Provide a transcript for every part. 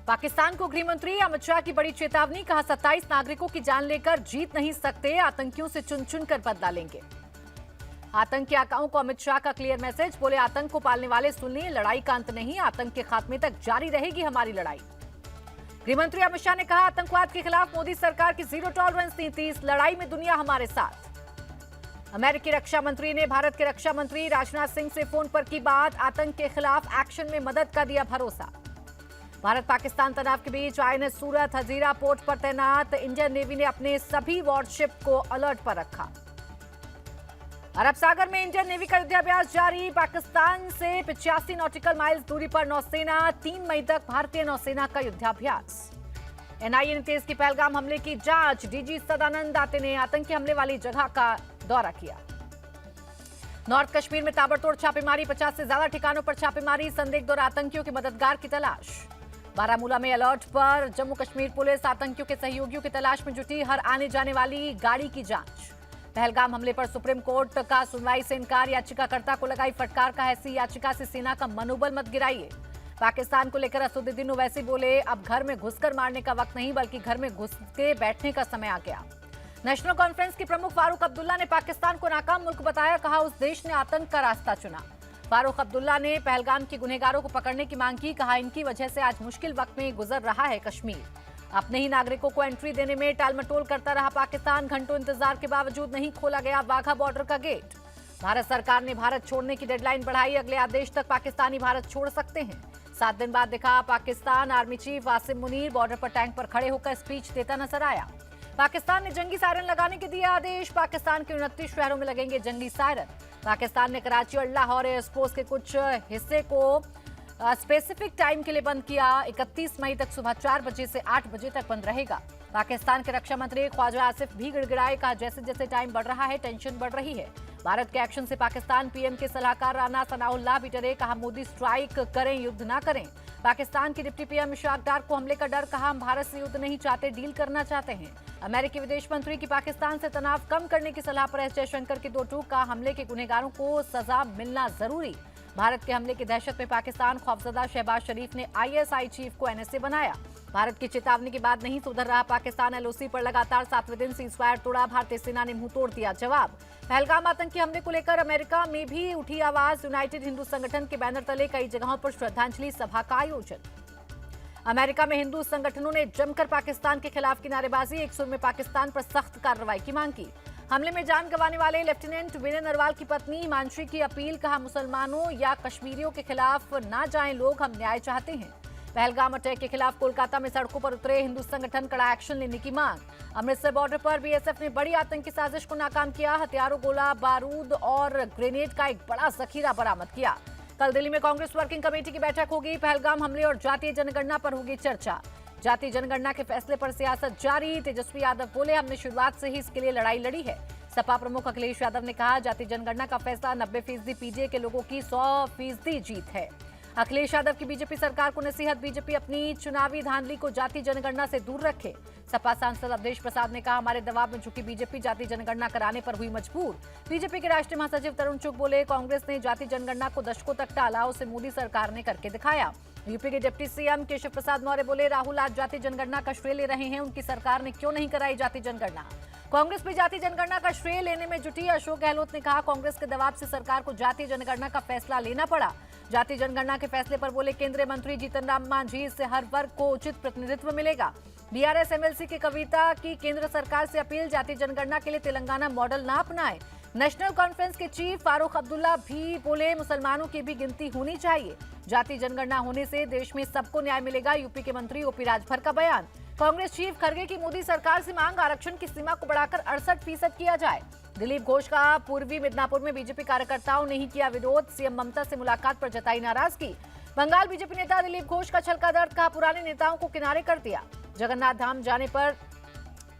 पाकिस्तान को गृह मंत्री अमित शाह की बड़ी चेतावनी, कहा 27 नागरिकों की जान लेकर जीत नहीं सकते, आतंकियों से चुन चुन कर बदला लेंगे। आतंक के आकाओं को अमित शाह का क्लियर मैसेज, बोले आतंक को पालने वाले सुनिए, लड़ाई का अंत नहीं, आतंक के खात्मे तक जारी रहेगी हमारी लड़ाई। गृहमंत्री अमित शाह ने कहा आतंकवाद के खिलाफ मोदी सरकार की जीरो टॉलरेंस नीति, इस लड़ाई में दुनिया हमारे साथ। अमेरिकी रक्षा मंत्री ने भारत के रक्षा मंत्री राजनाथ सिंह से फोन पर की बात, आतंक के खिलाफ एक्शन में मदद का दिया भरोसा। भारत पाकिस्तान तनाव के बीच आईएनएस सूरत हजीरा पोर्ट पर तैनात, इंडियन नेवी ने अपने सभी वॉरशिप को अलर्ट पर रखा। अरब सागर में इंडियन नेवी का युद्धाभ्यास जारी, पाकिस्तान से 85 नॉटिकल माइल्स दूरी पर नौसेना, 3 मई तक भारतीय नौसेना का युद्धाभ्यास। एनआईए ने तेज की पहलगाम हमले की जांच, डीजी सदानंद दाते ने आतंकी हमले वाली जगह का दौरा किया। नॉर्थ कश्मीर में ताबड़तोड़ छापेमारी, 50 से ज्यादा ठिकानों पर छापेमारी, संदिग्ध और आतंकियों के मददगार की तलाश। बारामूला में अलर्ट पर जम्मू कश्मीर पुलिस, आतंकियों के सहयोगियों की तलाश में जुटी, हर आने जाने वाली गाड़ी की जांच। पहलगाम हमले पर सुप्रीम कोर्ट का सुनवाई से इनकार, याचिकाकर्ता को लगाई फटकार, का ऐसी याचिका से सेना का मनोबल मत गिराइए। पाकिस्तान को लेकर असदुद्दीन ओवैसी बोले अब घर में घुसकर मारने का वक्त नहीं, बल्कि घर में घुस के बैठने का समय आ गया। नेशनल कॉन्फ्रेंस के प्रमुख फारूक अब्दुल्ला ने पाकिस्तान को नाकाम मुल्क बताया, कहा उस देश ने आतंक का रास्ता चुना। फारूक अब्दुल्ला ने पहलगाम के गुनहगारों को पकड़ने की मांग की, कहा इनकी वजह से आज मुश्किल वक्त में गुजर रहा है कश्मीर। अपने ही नागरिकों को एंट्री देने में टालमटोल करता रहा पाकिस्तान, घंटों इंतजार के बावजूद नहीं खोला गया वाघा बॉर्डर का गेट। भारत सरकार ने भारत छोड़ने की डेडलाइन बढ़ाई, अगले आदेश तक पाकिस्तानी भारत छोड़ सकते हैं। 7 दिन बाद दिखा Pakistan, army chief Asim Munir border पर टैंक पर खड़े होकर स्पीच देता नजर आया। पाकिस्तान ने जंगी सायरन लगाने के दिया आदेश, पाकिस्तान के 29 शहरों में लगेंगे जंगी सायरन। पाकिस्तान ने कराची और लाहौर एयरस्पेस के कुछ हिस्से को स्पेसिफिक टाइम के लिए बंद किया, 31 मई तक सुबह 4 बजे से 8 बजे तक बंद रहेगा। पाकिस्तान के रक्षा मंत्री ख्वाजा आसिफ भी गिड़गिड़ाए, कहा जैसे जैसे टाइम बढ़ रहा है टेंशन बढ़ रही है। भारत के एक्शन से पाकिस्तान, पीएम के सलाहकार राना सनाउल्लाह भी डरे, कहा मोदी स्ट्राइक करें युद्ध ना करें। पाकिस्तान के डिप्टी पीएम इशराक डार को हमले का डर, कहा हम भारत से युद्ध नहीं चाहते, डील करना चाहते हैं। अमेरिकी विदेश मंत्री की पाकिस्तान से तनाव कम करने की सलाह पर एस जयशंकर की दो टूक, कहा हमले के गुनहगारों को सजा मिलना जरूरी। भारत के हमले की दहशत में पाकिस्तान, खौफजदा शहबाज शरीफ ने आईएसआई चीफ को एनएसए बनाया। भारत की चेतावनी के बाद नहीं सुधर रहा पाकिस्तान, एलओसी पर लगातार 7वें दिन सीजफायर तोड़ा, भारतीय सेना ने मुंह तोड़ दिया जवाब। पहलगाम आतंकी हमले को लेकर अमेरिका में भी उठी आवाज, यूनाइटेड हिंदू संगठन के बैनर तले कई जगहों पर श्रद्धांजलि सभा का आयोजन। अमेरिका में हिंदू संगठनों ने जमकर पाकिस्तान के खिलाफ की नारेबाजी, एक सुर में पाकिस्तान पर सख्त कार्रवाई की मांग की। हमले में जान गंवाने वाले लेफ्टिनेंट विनय नरवाल की पत्नी हिमांशी की अपील, कहा मुसलमानों या कश्मीरियों के खिलाफ ना जाएं लोग, हम न्याय चाहते हैं। पहलगाम अटैक के खिलाफ कोलकाता में सड़कों पर उतरे हिंदू संगठन, कड़ा एक्शन लेने की मांग। अमृतसर बॉर्डर पर बीएसएफ ने बड़ी आतंकी साजिश को नाकाम किया, हथियारों, गोला बारूद और ग्रेनेड का एक बड़ा जखीरा बरामद किया। कल दिल्ली में कांग्रेस वर्किंग कमेटी की बैठक होगी, पहलगाम हमले और जातीय जनगणना पर होगी चर्चा। जातीय जनगणना के फैसले पर सियासत जारी, तेजस्वी यादव बोले हमने शुरुआत से ही इसके लिए लड़ाई लड़ी है। सपा प्रमुख अखिलेश यादव ने कहा जातीय जनगणना का फैसला 90% पीडीए के लोगों की 100% जीत है। अखिलेश यादव की बीजेपी सरकार को नसीहत, बीजेपी अपनी चुनावी धांधली को जातीय जनगणना से दूर रखे। सपा सांसद अवधेश प्रसाद ने कहा हमारे दबाव में झुकी बीजेपी जातीय जनगणना कराने पर हुई मजबूर। बीजेपी के राष्ट्रीय महासचिव तरुण चुग बोले कांग्रेस ने जातीय जनगणना को दशकों तक टाला, उसे मोदी सरकार ने करके दिखाया। यूपी के डिप्टी सीएम केशव प्रसाद मौर्य बोले राहुल आज जातीय जनगणना का श्रेय ले रहे हैं, उनकी सरकार ने क्यों नहीं कराई जातीय जनगणना। कांग्रेस भी जातीय जनगणना का श्रेय लेने में जुटी, अशोक गहलोत ने कहा कांग्रेस के दबाव से सरकार को जातीय जनगणना का फैसला लेना पड़ा। जातीय जनगणना के फैसले पर बोले केंद्रीय मंत्री जीतन राम मांझी, इससे हर वर्ग को उचित प्रतिनिधित्व मिलेगा। बीआरएस एमएलसी की कविता की केंद्र सरकार से अपील, जातीय जनगणना के लिए तेलंगाना मॉडल ना अपनाए। नेशनल कॉन्फ्रेंस के चीफ फारूक अब्दुल्ला भी बोले मुसलमानों की भी गिनती होनी चाहिए, जातीय जनगणना होने से देश में सबको न्याय मिलेगा। यूपी के मंत्री ओपी राजभर का बयान। कांग्रेस चीफ खड़गे की मोदी सरकार से मांग, आरक्षण की सीमा को बढ़ाकर 68% किया जाए। दिलीप घोष का पूर्वी मिदनापुर में बीजेपी कार्यकर्ताओं ने ही किया विरोध, सीएम ममता से मुलाकात पर जताई नाराजगी। बंगाल बीजेपी नेता दिलीप घोष का छल का दर्द, कहा पुराने नेताओं को किनारे कर दिया। जगन्नाथ धाम जाने पर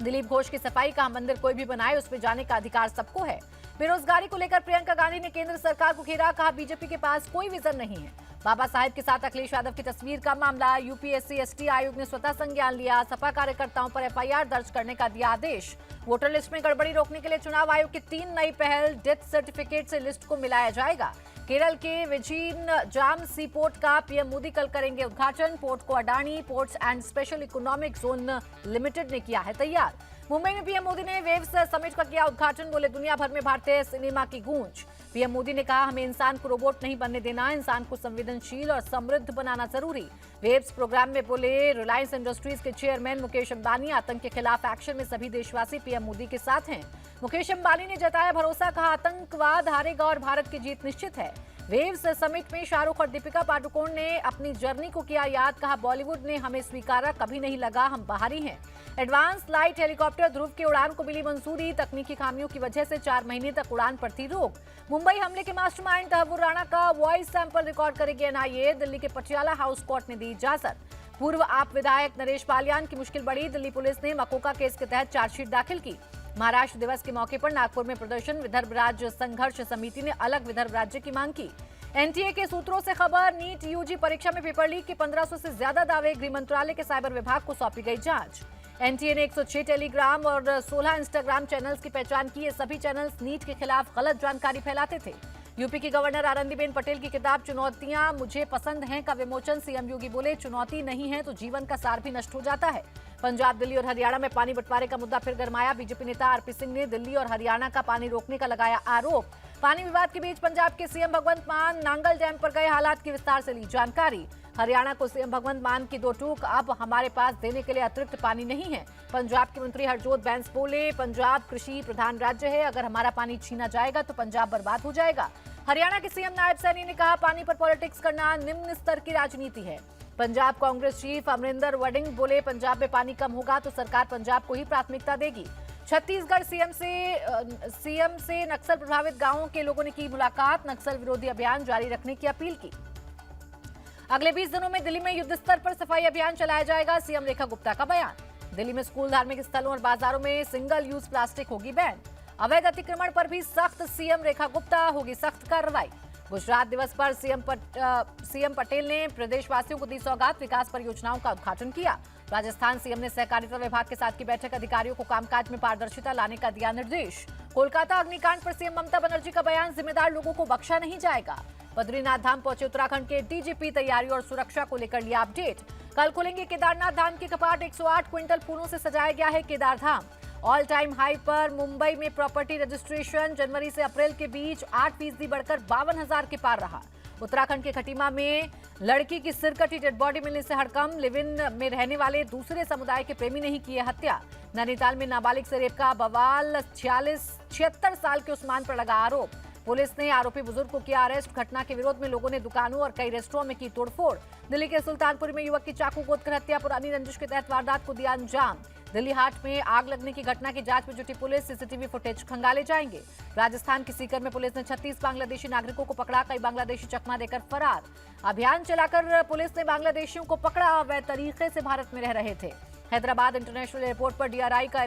दिलीप घोष की सफाई, कहा मंदिर कोई भी बनाए उसमें जाने का अधिकार सबको है। बेरोजगारी को लेकर प्रियंका गांधी ने केंद्र सरकार को घेरा, कहा बीजेपी के पास कोई विजन नहीं है। बाबा साहेब के साथ अखिलेश यादव की तस्वीर का मामला, यूपीएससी एसटी आयोग ने स्वतः संज्ञान लिया, सपा कार्यकर्ताओं पर एफआईआर दर्ज करने का दिया आदेश। वोटर लिस्ट में गड़बड़ी रोकने के लिए चुनाव आयोग की 3 नई पहल, डेथ सर्टिफिकेट से लिस्ट को मिलाया जाएगा। केरल के विजिन जाम सी पोर्ट का पीएम मोदी कल करेंगे उद्घाटन। पोर्ट को Adani ports and special economic zone limited ने किया है तैयार। मुंबई में पीएम मोदी ने वेव्स समिट का किया उद्घाटन। बोले दुनिया भर में भारतीय सिनेमा की गूंज। पीएम मोदी ने कहा हमें इंसान को रोबोट नहीं बनने देना, इंसान को संवेदनशील और समृद्ध बनाना जरूरी। वेव्स प्रोग्राम में बोले रिलायंस इंडस्ट्रीज के चेयरमैन मुकेश अंबानी, आतंक के खिलाफ एक्शन में सभी देशवासी पीएम मोदी के साथ हैं। मुकेश अंबानी ने जताया भरोसा, कहा आतंकवाद हारेगा और भारत की जीत निश्चित है। वेव्स समिट में शाहरुख और दीपिका पादुकोण ने अपनी जर्नी को किया याद, कहा बॉलीवुड ने हमें स्वीकारा, कभी नहीं लगा हम बाहरी हैं। एडवांस लाइट हेलीकॉप्टर ध्रुव की उड़ान को मिली मंजूरी। तकनीकी खामियों की वजह से 4 महीने तक उड़ान पर थी रोक। मुंबई हमले के मास्टरमाइंड तहव्वुर राणा का वॉइस सैंपल रिकॉर्ड करेगी एनआईए। दिल्ली के पटियाला हाउस कोर्ट ने दी इजाजत। पूर्व आप विधायक नरेश पालियान की मुश्किल बढ़ी। दिल्ली पुलिस ने मकोका केस के तहत चार्जशीट दाखिल की। महाराष्ट्र दिवस के मौके पर नागपुर में प्रदर्शन। विदर्भ राज्य संघर्ष समिति ने अलग विदर्भ राज्य की मांग की। एनटीए के सूत्रों से खबर, नीट यूजी परीक्षा में पेपर लीक के 1500 से ज्यादा दावे। गृह मंत्रालय के साइबर विभाग को सौंपी गई जांच। एनटीए ने 106 टेलीग्राम और 16 इंस्टाग्राम चैनल्स की पहचान की। ये सभी चैनल्स नीट के खिलाफ गलत जानकारी फैलाते थे। यूपी की गवर्नर आनंदीबेन पटेल की किताब चुनौतियां मुझे पसंद हैं का विमोचन। सीएम योगी बोले चुनौती नहीं है तो जीवन का सार भी नष्ट हो जाता है। पंजाब, दिल्ली और हरियाणा में पानी बंटवारे का मुद्दा फिर गरमाया। बीजेपी नेता आरपी सिंह ने दिल्ली और हरियाणा का पानी रोकने का लगाया आरोप। पानी विवाद के बीच पंजाब के सीएम भगवंत मान नांगल डैम पर गए, हालात की विस्तार से ली जानकारी। हरियाणा को सीएम भगवंत मान की 2 टूक, अब हमारे पास देने के लिए अतिरिक्त पानी नहीं है। पंजाब के मंत्री हरजोत बैंस बोले पंजाब कृषि प्रधान राज्य है, अगर हमारा पानी छीना जाएगा तो पंजाब बर्बाद हो जाएगा। हरियाणा के सीएम नायब सैनी ने कहा पानी पर पॉलिटिक्स करना निम्न स्तर की राजनीति है। पंजाब कांग्रेस चीफ अमरिंदर वडिंग बोले पंजाब में पानी कम होगा तो सरकार पंजाब को ही प्राथमिकता देगी। छत्तीसगढ़ सीएम से नक्सल प्रभावित गांवों के लोगों ने की मुलाकात। नक्सल विरोधी अभियान जारी रखने की अपील की। अगले 20 दिनों में दिल्ली में युद्ध स्तर पर सफाई अभियान चलाया जाएगा, सीएम रेखा गुप्ता का बयान। दिल्ली में स्कूल, धार्मिक स्थलों और बाजारों में सिंगल यूज प्लास्टिक होगी बैन। अवैध अतिक्रमण पर भी सख्त, सीएम रेखा गुप्ता, होगी सख्त कार्रवाई। गुजरात दिवस पर सीएम पटेल ने प्रदेशवासियों को दी सौगात, विकास परियोजनाओं का उद्घाटन किया। राजस्थान सीएम ने सहकारिता विभाग के साथ की बैठक, अधिकारियों को कामकाज में पारदर्शिता लाने का दिया निर्देश। कोलकाता अग्निकांड पर सीएम ममता बनर्जी का बयान, जिम्मेदार लोगों को बख्शा नहीं जाएगा। बद्रीनाथ धाम पहुंचे उत्तराखंड के डीजीपी, तैयारी और सुरक्षा को लेकर लिया अपडेट। कल खुलेंगे केदारनाथ धाम के कपाट, 108 क्विंटल फूलों से सजाया गया है केदार धाम। ऑल टाइम हाई पर मुंबई में प्रॉपर्टी रजिस्ट्रेशन, जनवरी से अप्रैल के बीच 8% बढ़कर 52,000 के पार रहा। उत्तराखंड के खटीमा में लड़की की सिरकटी डेड बॉडी मिलने से हड़कंप, लिव इन में रहने वाले दूसरे समुदाय के प्रेमी ने ही की है हत्या। नैनीताल में नाबालिग से रेप का बवाल, 76 साल के उस्मान पर लगा आरोप। पुलिस ने आरोपी बुजुर्ग को किया अरेस्ट। घटना के विरोध में लोगों ने दुकानों और कई रेस्टोरेंट में की तोड़फोड़। दिल्ली के सुल्तानपुर में युवक की चाकू गोदकर हत्या, पुरानी रंजिश के तहत वारदात को दिया अंजाम। दिल्ली हाट में आग लगने की घटना की जांच में जुटी पुलिस, सीसीटीवी फुटेज खंगाले जाएंगे। राजस्थान के सीकर में पुलिस ने 36 बांग्लादेशी नागरिकों को पकड़ा, कई बांग्लादेशी चकमा देकर फरार। अभियान चलाकर पुलिस ने बांग्लादेशियों को पकड़ा, अवैध तरीके से भारत में रह रहे थे। हैदराबाद इंटरनेशनल एयरपोर्ट पर डीआरआई का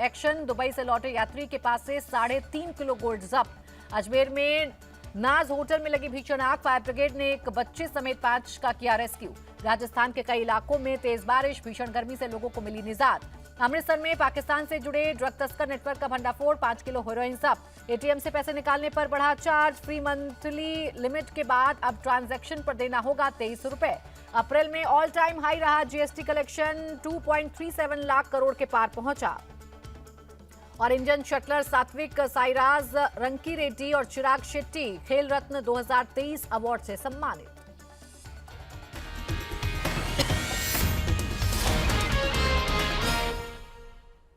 एक्शन, दुबई से लौटे यात्री के पास से 3.5 किलो गोल्ड जब्त। अजमेर में नाज होटल में लगी भीषण आग, फायर ब्रिगेड ने एक बच्चे समेत 5 का किया रेस्क्यू। राजस्थान के कई इलाकों में तेज बारिश, भीषण गर्मी से लोगों को मिली निजात। अमृतसर में पाकिस्तान से जुड़े ड्रग तस्कर नेटवर्क का भंडाफोड़, 5 किलो हेरोइन जब्त। एटीएम से पैसे निकालने पर बढ़ा चार्ज, फ्री मंथली लिमिट के बाद अब ट्रांजैक्शन पर देना होगा 23 रुपए। अप्रैल में ऑल टाइम हाई रहा जीएसटी कलेक्शन, 2.37 लाख करोड़ के पार पहुंचा। और इंडियन शटलर सात्विक साईराज, रंकी रेड्डी और चिराग शेट्टी खेल रत्न 2023 अवार्ड से सम्मानित।